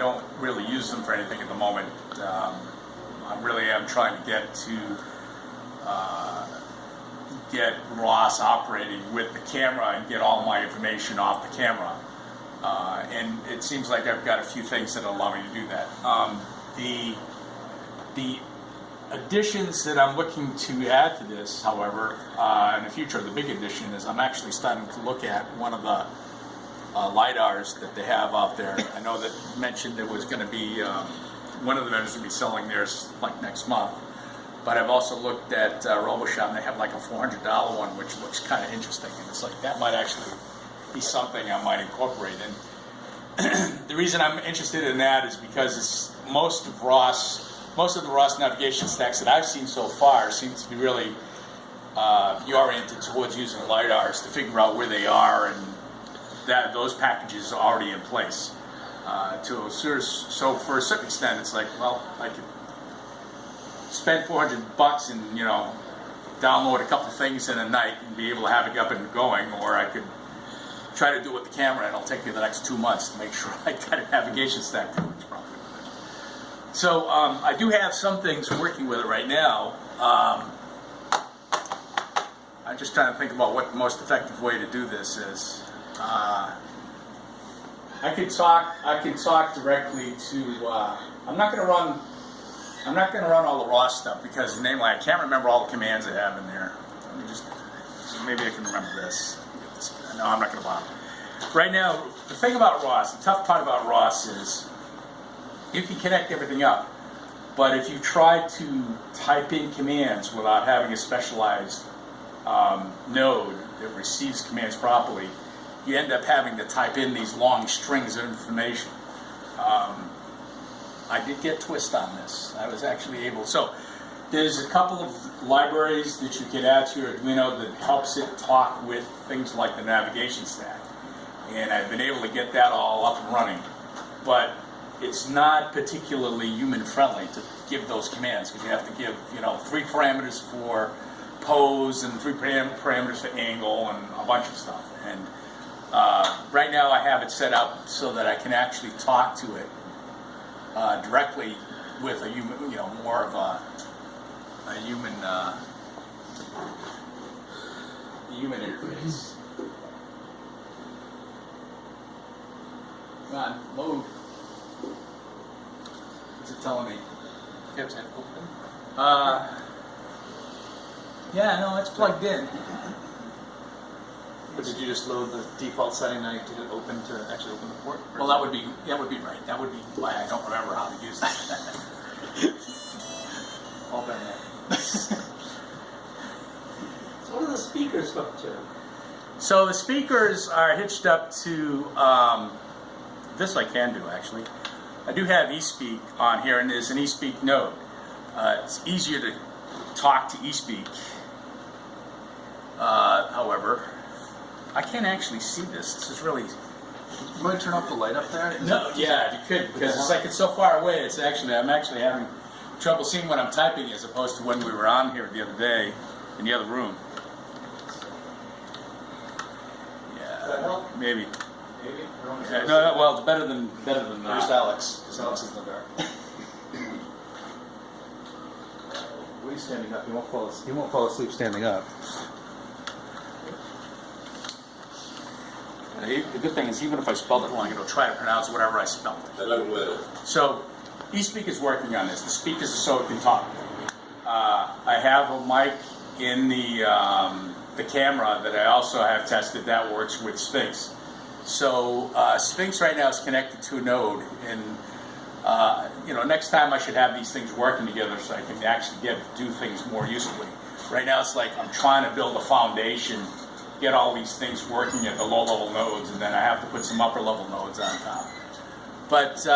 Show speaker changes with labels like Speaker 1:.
Speaker 1: don't really use them for anything at the moment. I really am trying to get Ross operating with the camera and get all my information off the camera. And it seems like I've got a few things that allow me to do that. The additions that I'm looking to add to this, however, in the future, the big addition is I'm actually starting to look at one of the LiDARs that they have out there. I know that you mentioned there was going to be, one of the vendors will be selling theirs like next month. But I've also looked at RoboShop, and they have like a $400 one, which looks kind of interesting. And it's like, that might actually be something I might incorporate. And the reason I'm interested in that is because it's most of the Ross navigation stacks that I've seen so far seem to be really oriented towards using LiDARs to figure out where they are, and that those packages are already in place. So for a certain extent, it's like, well, I could spend $400 and, you know, download a couple things in a night and be able to have it up and going, or I could try to do it with the camera, and it'll take me the next 2 months to make sure I got a navigation stack that works properly. So I do have some things working with it right now. I'm just trying to think about what the most effective way to do this is. I could talk directly to. I'm not going to run all the raw stuff because namely I can't remember all the commands I have in there. Let me just, maybe I can remember this. No, I'm not going to bother. Right now, the thing about ROS, the tough part about ROS is you can connect everything up, but if you try to type in commands without having a specialized node that receives commands properly, you end up having to type in these long strings of information. I did get twist on this. I was actually able, so there's a couple of libraries that you could add to your Arduino that helps it talk with things like the navigation stack. And I've been able to get that all up and running. But it's not particularly human-friendly to give those commands because you have to give, you know, 3 parameters for pose and 3 parameters for angle and a bunch of stuff. And right now I have it set up so that I can actually talk to it directly with a human, you know, more of a human interface. Come on, load. What's it telling me?
Speaker 2: You have to open?
Speaker 1: Yeah, no, it's plugged in.
Speaker 2: But did you just load the default setting now you have to hit open to actually open the port?
Speaker 1: Well, that would be right. That would be why I don't remember how to use that.
Speaker 2: All done now.
Speaker 3: So what are the speakers hooked to?
Speaker 1: So the speakers are hitched up to, this I can do actually. I do have eSpeak on here, and there's an eSpeak node. It's easier to talk to eSpeak. However, I can't actually see this. This is really...
Speaker 2: You want to turn off the light up there?
Speaker 1: No, yeah, you could, because it's like it's so far away. It's actually, I'm actually having trouble seeing what I'm typing as opposed to when we were on here the other day in the other room.
Speaker 3: Does that help?
Speaker 1: Maybe.
Speaker 3: Maybe.
Speaker 1: Yeah, no, well, it's better than
Speaker 2: There's Alex. Because Alex is in the dark. Well, he's standing up. He won't fall asleep standing up.
Speaker 1: The good thing is, even if I spelled it wrong, it'll try to pronounce whatever I spelled. So, eSpeak is working on this. The speakers are so it can talk. I have a mic in the camera that I also have tested that works with Sphinx. So Sphinx right now is connected to a node, and you know, next time I should have these things working together so I can actually do things more usefully. Right now it's like I'm trying to build a foundation, get all these things working at the low-level nodes, and then I have to put some upper-level nodes on top. But